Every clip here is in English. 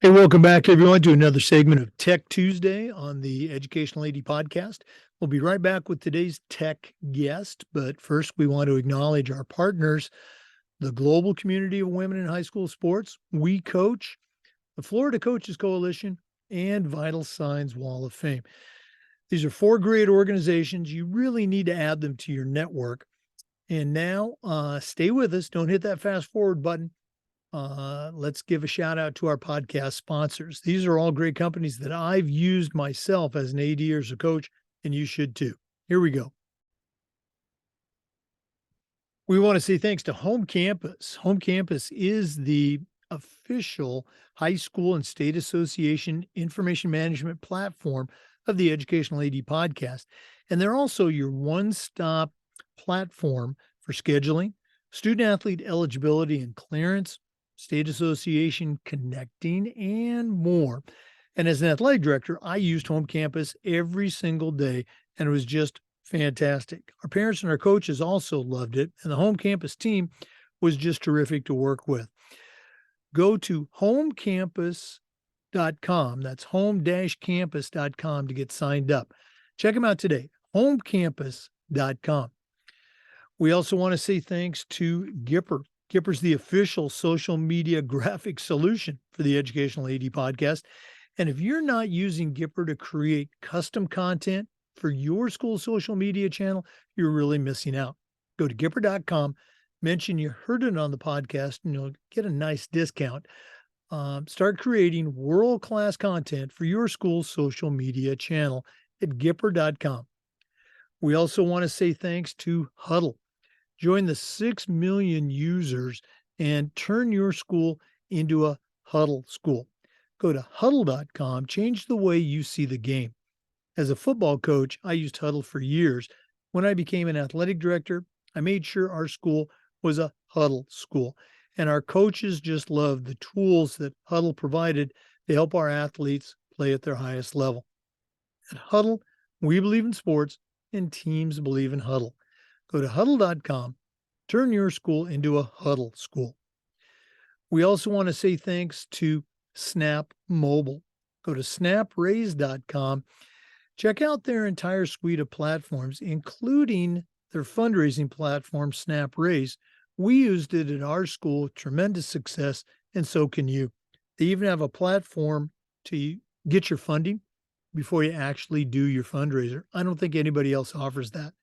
Hey, welcome back, everyone, to another segment of Tech Tuesday on the Educational AD podcast. We'll be right back with today's tech guest, but first, we want to acknowledge our partners, the global community of women in high school sports, We Coach, the Florida Coaches Coalition, and Vital Signs Wall of Fame. These are four great organizations. You really need to add them to your network. And now, stay with us. Don't hit that fast forward button. Let's give a shout out to our podcast sponsors. These are all great companies that I've used myself as an AD or as a coach, and you should too. Here we go. We want to say thanks to Home Campus. Home Campus is the official high school and state association information management platform of the Educational AD podcast. And they're also your one-stop platform for scheduling, student athlete eligibility and clearance, state association connecting, and more. And as an athletic director, I used Home Campus every single day, and it was just fantastic. Our parents and our coaches also loved it, and the Home Campus team was just terrific to work with. Go to homecampus.com. That's home-campus.com to get signed up. Check them out today, homecampus.com. We also want to say thanks to Gipper. Gipper's the official social media graphic solution for the Educational AD podcast. And if you're not using Gipper to create custom content for your school social media channel, you're really missing out. Go to Gipper.com, mention you heard it on the podcast, and you'll get a nice discount. Start creating world-class content for your school's social media channel at Gipper.com. We also want to say thanks to Huddle. Join the 6 million users and turn your school into a Huddle school. Go to huddle.com, change the way you see the game. As a football coach, I used Huddle for years. When I became an athletic director, I made sure our school was a Huddle school. And our coaches just loved the tools that Huddle provided to help our athletes play at their highest level. At Huddle, we believe in sports and teams believe in Huddle. Go to huddle.com, turn your school into a Huddle school. We also want to say thanks to Snap Mobile. Go to snapraise.com. Check out their entire suite of platforms, including their fundraising platform, Snap Raise. We used it at our school, tremendous success, and so can you. They even have a platform to get your funding before you actually do your fundraiser. I don't think anybody else offers that.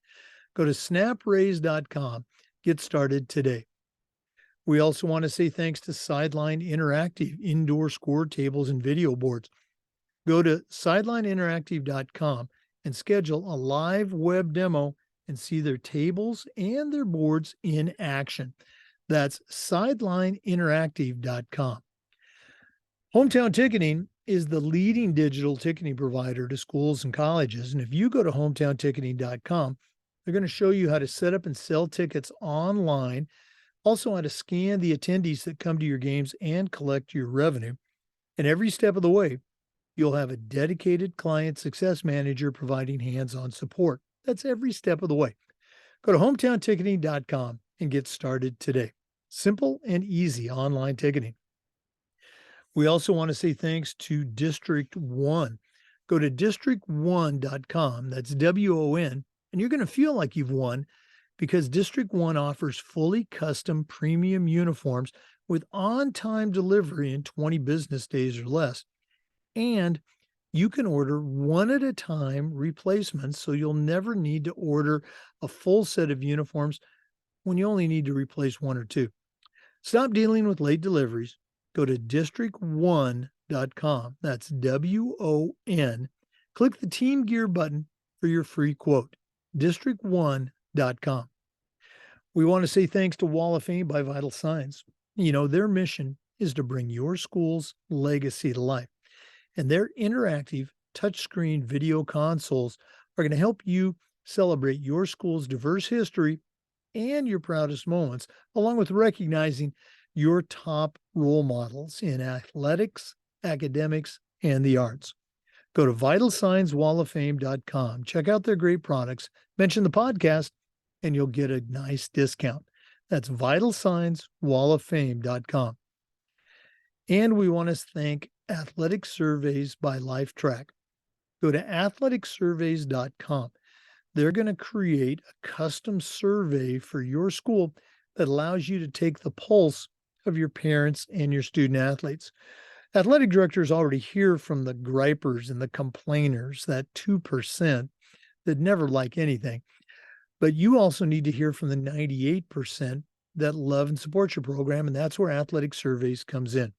Go to snapraise.com. Get started today. We also want to say thanks to Sideline Interactive, indoor score tables and video boards. Go to sidelineinteractive.com and schedule a live web demo and see their tables and their boards in action. That's sidelineinteractive.com. Hometown Ticketing is the leading digital ticketing provider to schools and colleges. And if you go to hometownticketing.com, they're going to show you how to set up and sell tickets online, also how to scan the attendees that come to your games and collect your revenue. And every step of the way, you'll have a dedicated client success manager providing hands-on support. That's every step of the way. Go to hometownticketing.com and get started today. Simple and easy online ticketing. We also want to say thanks to District 1. Go to district1.com. That's WON. And you're going to feel like you've won because District 1 offers fully custom premium uniforms with on-time delivery in 20 business days or less. And you can order one at a time replacements, so you'll never need to order a full set of uniforms when you only need to replace one or two. Stop dealing with late deliveries. Go to district1.com. That's WON. Click the Team Gear button for your free quote. District1.com. We want to say thanks to Wall of Fame by Vital Signs. You know, their mission is to bring your school's legacy to life. And their interactive touchscreen video consoles are going to help you celebrate your school's diverse history and your proudest moments, along with recognizing your top role models in athletics, academics, and the arts. Go to vitalsignswalloffame.com. Check out their great products, mention the podcast, and you'll get a nice discount. That's vitalsignswalloffame.com. And we want to thank Athletic Surveys by LifeTrack. Go to athleticsurveys.com. They're going to create a custom survey for your school that allows you to take the pulse of your parents and your student athletes. Athletic directors already hear from the gripers and the complainers, that 2% that never like anything. But you also need to hear from the 98% that love and support your program, and that's where Athletic Surveys comes in.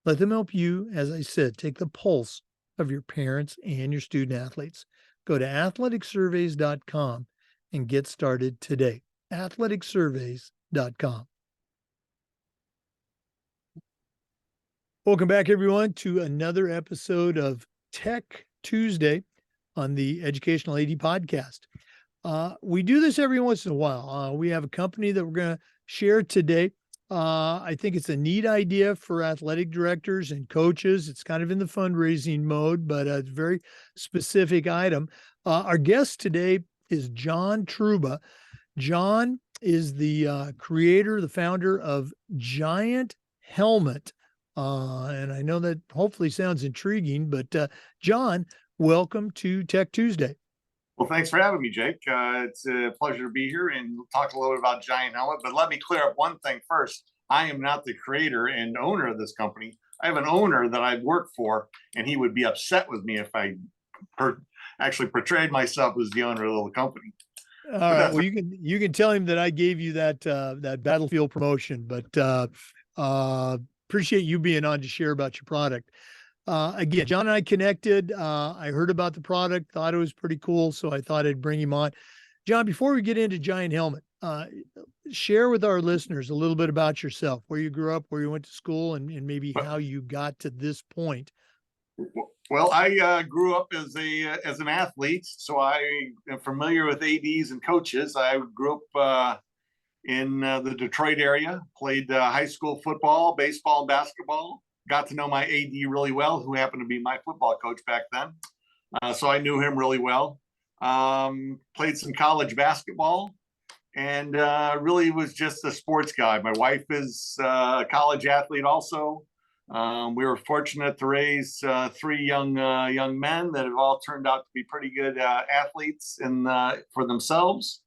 Let them help you, as I said, take the pulse of your parents and your student athletes. Go to athleticsurveys.com and get started today. athleticsurveys.com. Welcome back, everyone, to another episode of Tech Tuesday on the Educational AD Podcast. We do this every once in a while. We have a company that we're going to share today. I think it's a neat idea for athletic directors and coaches. It's kind of in the fundraising mode, but a very specific item. Our guest today is John Trouba. John is the creator, the founder of Giant Helmet. And I know that hopefully sounds intriguing, but John, welcome to Tech Tuesday. Well, thanks for having me, Jake. It's a pleasure to be here and talk a little bit about Giant Helmet. But let me clear up one thing first. I am not the creator and owner of this company. I have an owner that I work for, and he would be upset with me if I actually portrayed myself as the owner of the company. All right. Well, you can tell him that I gave you that battlefield promotion, but appreciate you being on to share about your product. Again, John and I connected. I heard about the product, thought it was pretty cool, so I thought I'd bring him on. John, before we get into Giant Helmet, share with our listeners a little bit about yourself, where you grew up, where you went to school, and maybe how you got to this point. Well, I grew up as an athlete, so I am familiar with ADs and coaches. I grew up in the Detroit area, played high school football, baseball, and basketball. Got to know my AD really well, who happened to be my football coach back then. So I knew him really well. Played some college basketball and really was just a sports guy. My wife is a college athlete also. We were fortunate to raise three young men that have all turned out to be pretty good athletes for themselves.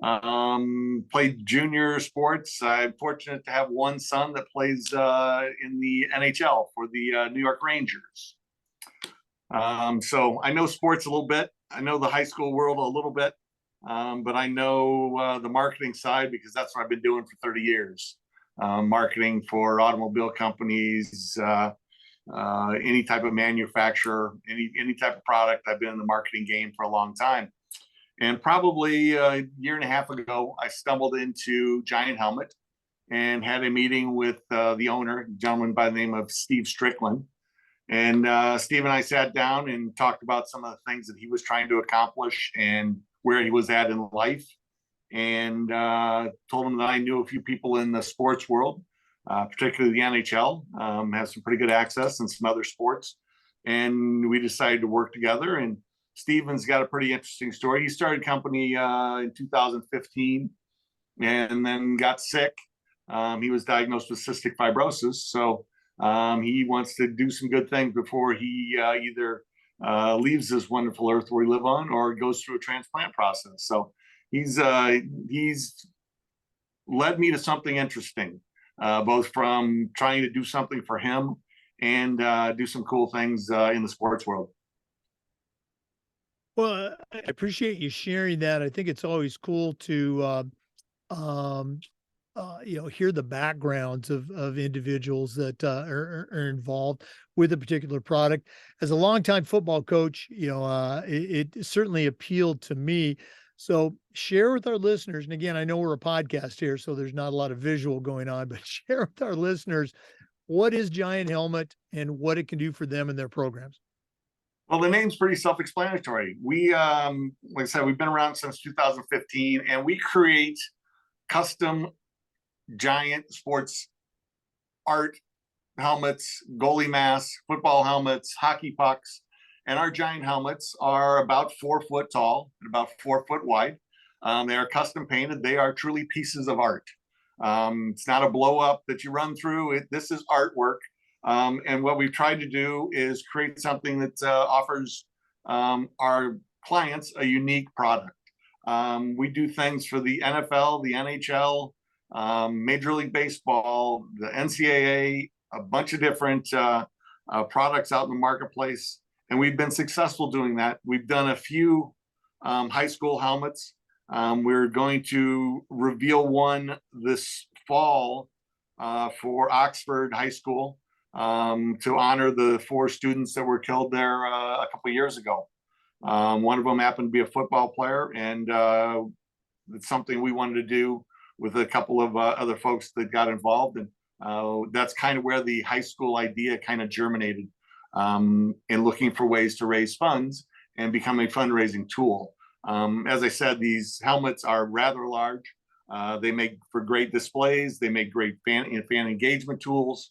Played junior sports. I'm fortunate to have one son that plays in the NHL for the New York Rangers. So I know sports a little bit. I know the high school world a little bit, but I know the marketing side because that's what I've been doing for 30 years. Marketing for automobile companies, any type of manufacturer, any type of product. I've been in the marketing game for a long time. And probably a year and a half ago, I stumbled into Giant Helmet and had a meeting with the owner, a gentleman by the name of Steve Strickland. And Steve and I sat down and talked about some of the things that he was trying to accomplish and where he was at in life. And told him that I knew a few people in the sports world, particularly the NHL, have some pretty good access and some other sports. And we decided to work together. And Steven's got a pretty interesting story. He started a company in 2015 and then got sick. He was diagnosed with cystic fibrosis. So he wants to do some good things before he either leaves this wonderful earth where we live on or goes through a transplant process. So he's led me to something interesting, both from trying to do something for him and do some cool things in the sports world. Well, I appreciate you sharing that. I think it's always cool to, hear the backgrounds of individuals that are involved with a particular product. As a longtime football coach, it certainly appealed to me. So share with our listeners, and again, I know we're a podcast here, so there's not a lot of visual going on, but share with our listeners, what is Giant Helmet and what it can do for them and their programs. Well, the name's pretty self-explanatory. We, like I said, we've been around since 2015, and we create custom giant sports art helmets, goalie masks, football helmets, hockey pucks. And our giant helmets are about 4 foot tall and about 4 foot wide. They are custom painted. They are truly pieces of art. It's not a blow up that you run through. This is artwork. And what we've tried to do is create something that offers our clients a unique product. We do things for the NFL, the NHL, Major League Baseball, the NCAA, a bunch of different products out in the marketplace. And we've been successful doing that. We've done a few high school helmets. We're going to reveal one this fall for Oxford High School to honor the 4 students that were killed there a couple of years ago. One of them happened to be a football player, and it's something we wanted to do with a couple of other folks that got involved. And that's kind of where the high school idea kind of germinated, in looking for ways to raise funds and become a fundraising tool. As I said, these helmets are rather large. They make for great displays. They make great fan engagement tools.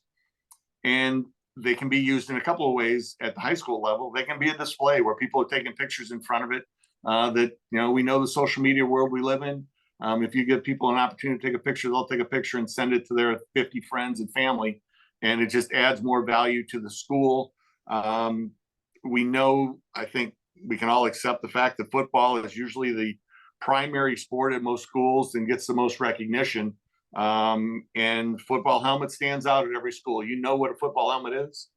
And they can be used in a couple of ways at the high school level. They can be a display where people are taking pictures in front of it. That, we know the social media world we live in. If you give people an opportunity to take a picture, they'll take a picture and send it to their 50 friends and family. And it just adds more value to the school. We know, I think we can all accept the fact that football is usually the primary sport at most schools and gets the most recognition. And football helmet stands out at every school. You know what a football helmet is.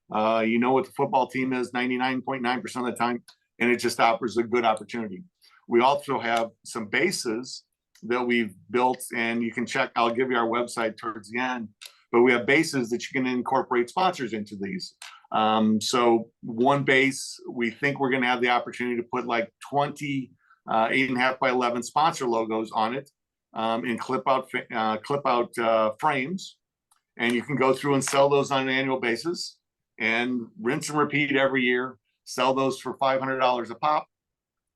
You know what the football team is 99.9% of the time, and it just offers a good opportunity. We also have some bases that we've built, and you can check. I'll give you our website towards the end, but we have bases that you can incorporate sponsors into these. So one base, we think we're going to have the opportunity to put like 20 8.5 by 11 sponsor logos on it. In clip out frames, and you can go through and sell those on an annual basis and rinse and repeat every year. Sell those for $500 a pop,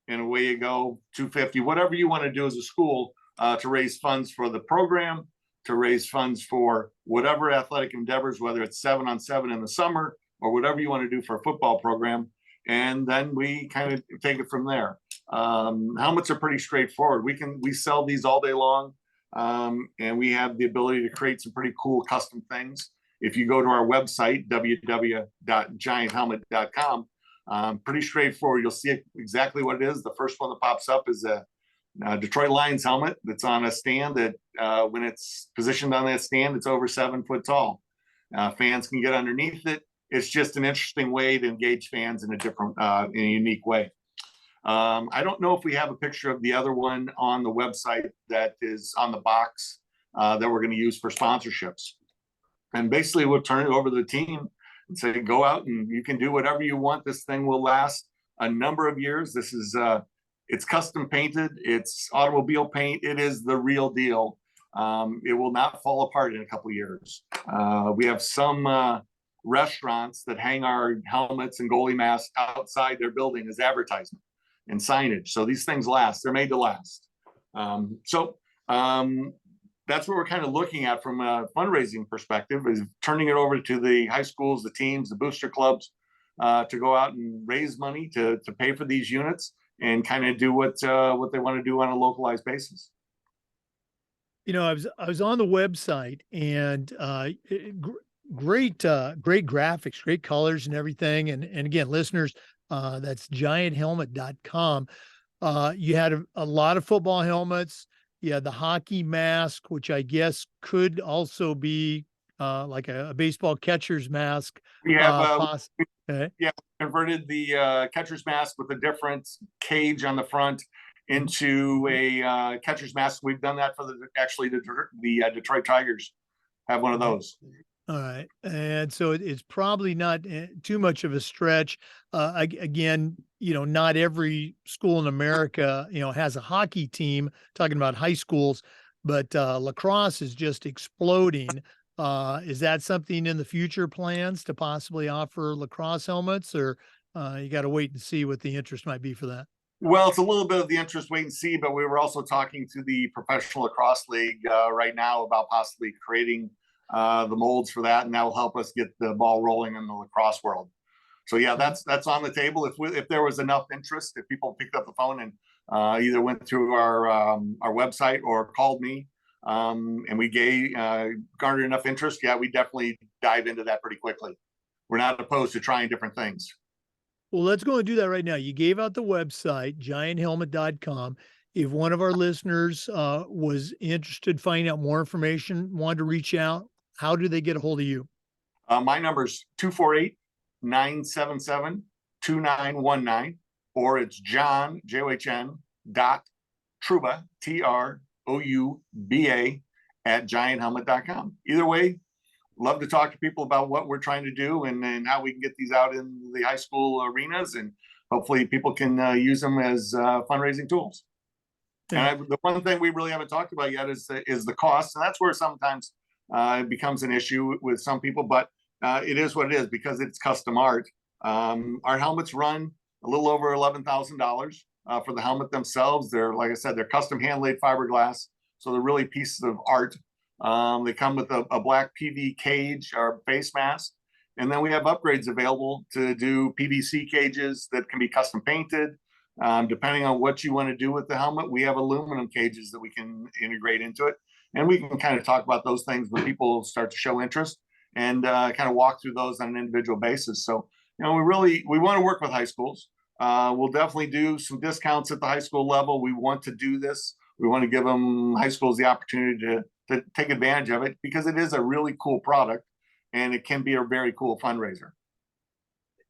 and away you go. $250, whatever you want to do as a school to raise funds for the program, to raise funds for whatever athletic endeavors, whether it's 7-on-7 in the summer or whatever you want to do for a football program. And then we kind of take it from there. Helmets are pretty straightforward. We sell these all day long, and we have the ability to create some pretty cool custom things. If you go to our website, www.gianthelmet.com, pretty straightforward. You'll see exactly what it is. The first one that pops up is a Detroit Lions helmet that's on a stand that when it's positioned on that stand, it's over 7 foot tall. Fans can get underneath it. It's just an interesting way to engage fans in a different, in a unique way. I don't know if we have a picture of the other one on the website that is on the box that we're going to use for sponsorships. And basically, we'll turn it over to the team and say, go out and you can do whatever you want. This thing will last a number of years. This is, it's custom painted. It's automobile paint. It is the real deal. It will not fall apart in a couple of years. We have some restaurants that hang our helmets and goalie masks outside their building as advertisement and signage. So these things last. They're made to last. That's what we're kind of looking at from a fundraising perspective, is turning it over to the high schools, the teams, the booster clubs, to go out and raise money to pay for these units and kind of do what they want to do on a localized basis. I was on the website, and great graphics, great colors and everything. And again, listeners, that's gianthelmet.com. You had a lot of football helmets. You had the hockey mask, which I guess could also be like a baseball catcher's mask. We have okay. Converted the catcher's mask with a different cage on the front into a catcher's mask. We've done that for the Detroit Tigers have one of those. All right. And so it's probably not too much of a stretch. Again, not every school in America, has a hockey team, talking about high schools, but lacrosse is just exploding. Is that something in the future plans to possibly offer lacrosse helmets, or you got to wait and see what the interest might be for that? Well, it's a little bit of the interest, wait and see, but we were also talking to the Professional Lacrosse League right now about possibly creating the molds for that, and that will help us get the ball rolling in the lacrosse world. So yeah, that's on the table. If there was enough interest, if people picked up the phone and either went through our website or called me, and we garnered enough interest, yeah, we definitely dive into that pretty quickly. We're not opposed to trying different things. Well, let's go and do that right now. You gave out the website, gianthelmet.com. If one of our listeners was interested, finding out more information, wanted to reach out, how do they get a hold of you? My number is 248-977-2919, or it's John, John, dot Trouba, Trouba, at gianthelmet.com. Either way, love to talk to people about what we're trying to do and how we can get these out in the high school arenas, and hopefully people can use them as fundraising tools. Yeah. And the one thing we really haven't talked about yet is the cost, and that's where sometimes it becomes an issue with some people, but it is what it is because it's custom art. Our helmets run a little over $11,000 for the helmet themselves. They're, like I said, they're custom hand-laid fiberglass, so they're really pieces of art. They come with a black PV cage or face mask, and then we have upgrades available to do PVC cages that can be custom painted. Depending on what you want to do with the helmet, we have aluminum cages that we can integrate into it. And we can kind of talk about those things when people start to show interest and kind of walk through those on an individual basis. So, we want to work with high schools. We'll definitely do some discounts at the high school level. We want to do this. We want to give them high schools the opportunity to take advantage of it because it is a really cool product and it can be a very cool fundraiser.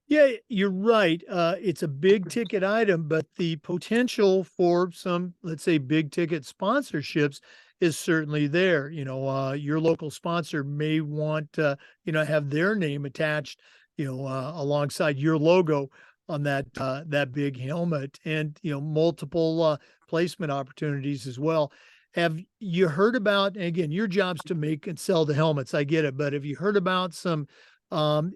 Yeah, you're right. It's a big ticket item, but the potential for some, let's say, big ticket sponsorships is certainly there. Your local sponsor may want to, have their name attached, alongside your logo on that big helmet, and multiple placement opportunities as well. Have you heard about? And again, your job's to make and sell the helmets. I get it, but have you heard about some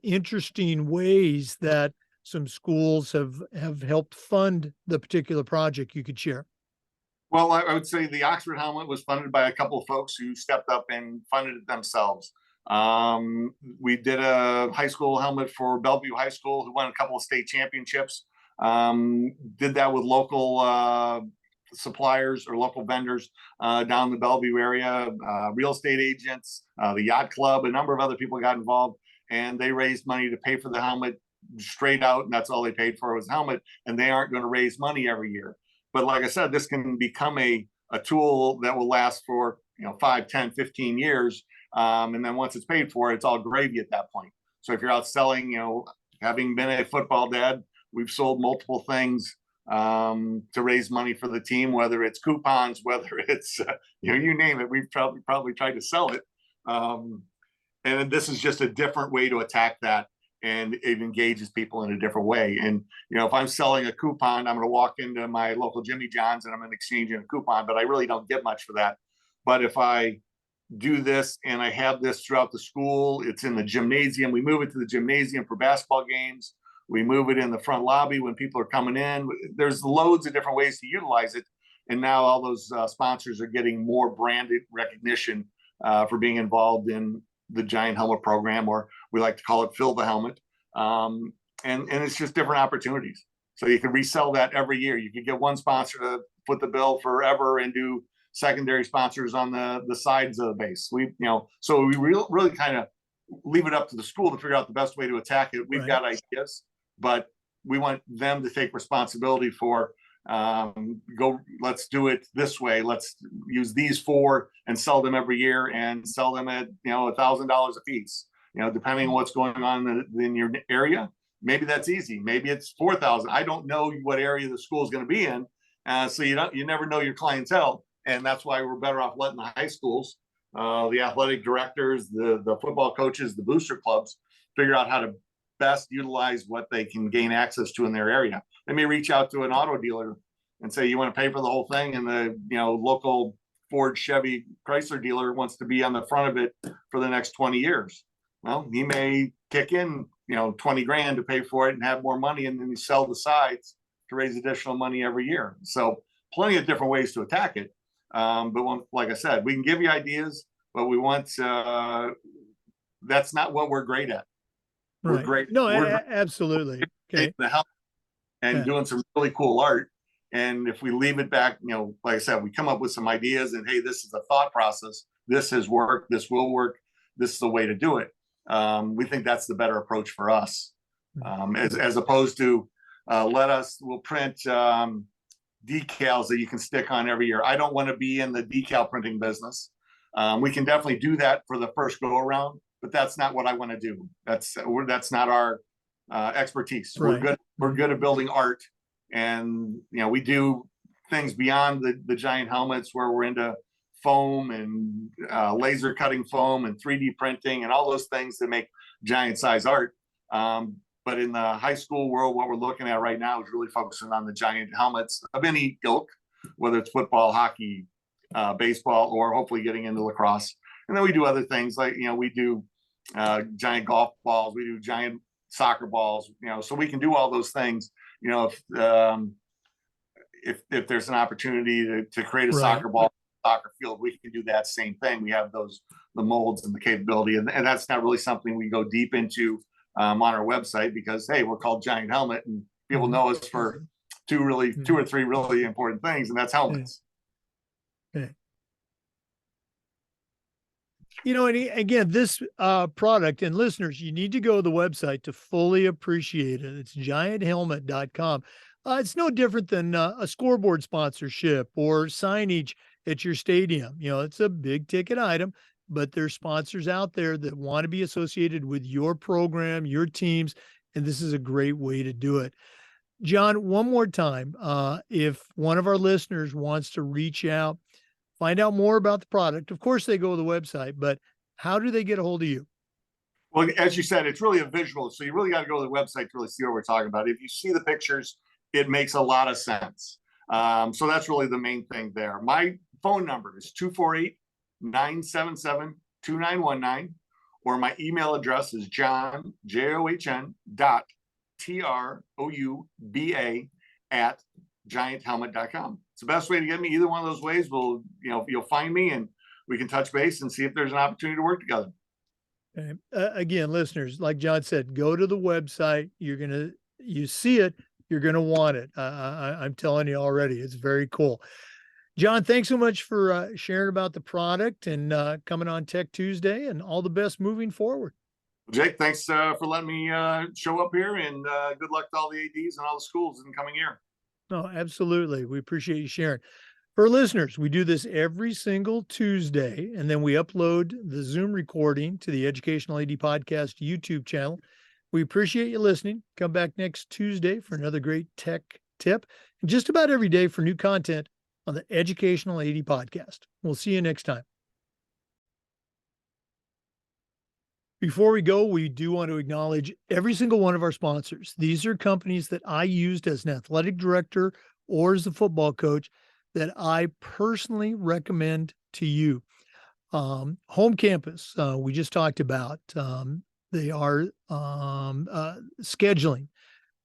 interesting ways that some schools have helped fund the particular project you could share? Well, I would say the Oxford helmet was funded by a couple of folks who stepped up and funded it themselves. We did a high school helmet for Bellevue High School, who won a couple of state championships. Did that with local suppliers or local vendors down in the Bellevue area, real estate agents, the yacht club, a number of other people got involved, and they raised money to pay for the helmet straight out, and that's all they paid for was the helmet, and they aren't going to raise money every year. But like I said, this can become a tool that will last for 5, 10, 15 years. And then once it's paid for, it's all gravy at that point. So if you're out selling, having been a football dad, we've sold multiple things to raise money for the team, whether it's coupons, whether it's, you name it, we've probably tried to sell it. And this is just a different way to attack that. And it engages people in a different way. And, if I'm selling a coupon, I'm going to walk into my local Jimmy John's and I'm going to exchange a coupon, but I really don't get much for that. But if I do this and I have this throughout the school, it's in the gymnasium. We move it to the gymnasium for basketball games. We move it in the front lobby when people are coming in. There's loads of different ways to utilize it. And now all those sponsors are getting more branded recognition for being involved in the Giant Helmet program, or we like to call it Fill the Helmet. And it's just different opportunities. So you can resell that every year. You could get one sponsor to foot the bill forever and do secondary sponsors on the sides of the base. So we really kind of leave it up to the school to figure out the best way to attack it. We've got ideas, but we want them to take responsibility for let's do it this way. Let's use these 4 and sell them every year and sell them at $1,000 a piece. Depending on what's going on in your area, maybe that's easy. Maybe it's 4,000. I don't know what area the school is going to be in, so you never know your clientele, and that's why we're better off letting the high schools, the athletic directors, the football coaches, the booster clubs figure out how to best utilize what they can gain access to in their area. They may reach out to an auto dealer and say, you want to pay for the whole thing, and the local Ford, Chevy, Chrysler dealer wants to be on the front of it for the next 20 years. Well, he may kick in 20 grand to pay for it and have more money, and then you sell the sides to raise additional money every year. So plenty of different ways to attack it. But like I said, we can give you ideas, but we want that's not what we're great at. We're great. No, we're absolutely. Okay. The help and doing some really cool art. And if we leave it back, like I said, we come up with some ideas and, hey, this is a thought process. This has worked. This will work. This is the way to do it. We think that's the better approach for us, as opposed to we'll print decals that you can stick on every year. I don't want to be in the decal printing business. We can definitely do that for the first go around, but that's not what I want to do. That's not our expertise. Right. We're good at building art, and we do things beyond the giant helmets, where we're into foam and laser cutting foam and 3D printing and all those things that make giant size art. But in the high school world, what we're looking at right now is really focusing on the giant helmets of any ilk, whether it's football, hockey, baseball, or hopefully getting into lacrosse. And then we do other things like, we do giant golf balls, we do giant soccer balls, so we can do all those things. If there's an opportunity to create a soccer ball, soccer field, we can do that same thing. We have the molds and the capability, and that's not really something we go deep into on our website, because hey, we're called Giant Helmet, and people know us for two or three really important things, and that's helmets. Okay. And again, this product, and listeners, you need to go to the website to fully appreciate it. It's gianthelmet.com. It's no different than a scoreboard sponsorship or signage at your stadium. It's a big ticket item, but there's sponsors out there that want to be associated with your program, your teams, and this is a great way to do it. John, one more time, if one of our listeners wants to reach out, find out more about the product, of course they go to the website, but how do they get a hold of you? Well, as you said, it's really a visual, so you really got to go to the website to really see what we're talking about. If you see the pictures, it makes a lot of sense. So that's really the main thing there. My phone number is 248-977-2919, or my email address is john, JOHN, TROUBA @gianthelmet.com. It's the best way to get me. Either one of those ways you'll find me, and we can touch base and see if there's an opportunity to work together. Okay. Again, listeners, like John said, go to the website. You see it, you're going to want it. I'm telling you already, it's very cool. John, thanks so much for sharing about the product and coming on Tech Tuesday, and all the best moving forward. Jake, thanks for letting me show up here, and good luck to all the ADs and all the schools in the coming year. No, absolutely. We appreciate you sharing. For listeners, we do this every single Tuesday, and then we upload the Zoom recording to the Educational AD Podcast YouTube channel. We appreciate you listening. Come back next Tuesday for another great tech tip, and just about every day for new content on the Educational AD Podcast. We'll see you next time. Before we go, we do want to acknowledge every single one of our sponsors. These are companies that I used as an athletic director or as a football coach that I personally recommend to you. Home Campus, we just talked about. They are scheduling,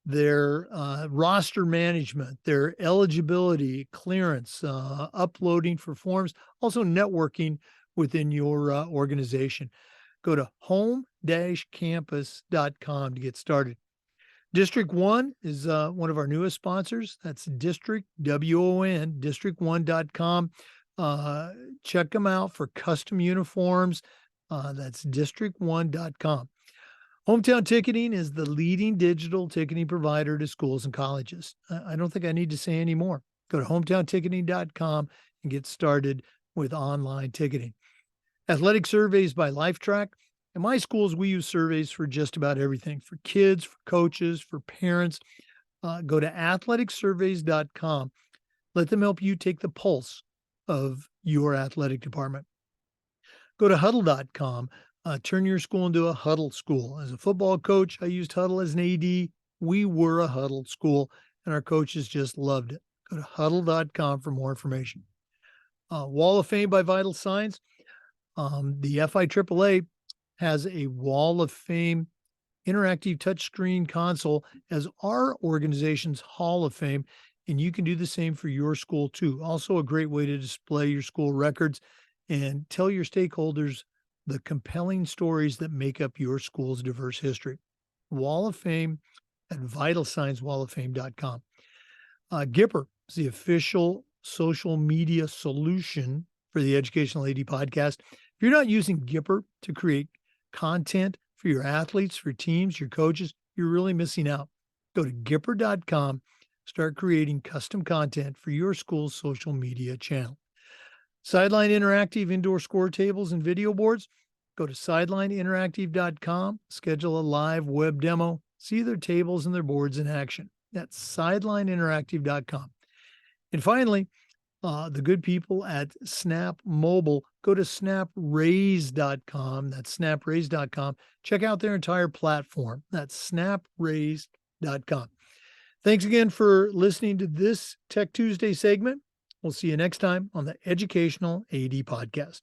their roster management, their eligibility clearance, uploading for forms, also networking within your organization. Go to home-campus.com to get started. District 1 is one of our newest sponsors. That's District, WON, district1.com. Check them out for custom uniforms. That's district1.com. Hometown Ticketing is the leading digital ticketing provider to schools and colleges. I don't think I need to say any more. Go to hometownticketing.com and get started with online ticketing. Athletic Surveys by LifeTrack. In my schools, we use surveys for just about everything, for kids, for coaches, for parents. Go to athleticsurveys.com. Let them help you take the pulse of your athletic department. Go to huddle.com. Turn your school into a huddle school. As a football coach, I used Huddle as an AD. We were a huddle school, and our coaches just loved it. Go to huddle.com for more information. Wall of Fame by Vital Signs. The FIAAA has a Wall of Fame interactive touchscreen console as our organization's Hall of Fame, and you can do the same for your school too. Also a great way to display your school records and tell your stakeholders the compelling stories that make up your school's diverse history. Wall of Fame at vitalsignswalloffame.com. Gipper is the official social media solution for the Educational AD Podcast. If you're not using Gipper to create content for your athletes, for teams, your coaches, you're really missing out. Go to Gipper.com, start creating custom content for your school's social media channel. Sideline Interactive indoor score tables and video boards. Go to sidelineinteractive.com, schedule a live web demo, see their tables and their boards in action. That's sidelineinteractive.com. And finally, the good people at Snap Mobile, go to snapraise.com. That's snapraise.com. Check out their entire platform. That's snapraise.com. Thanks again for listening to this Tech Tuesday segment. We'll see you next time on the Educational AD Podcast.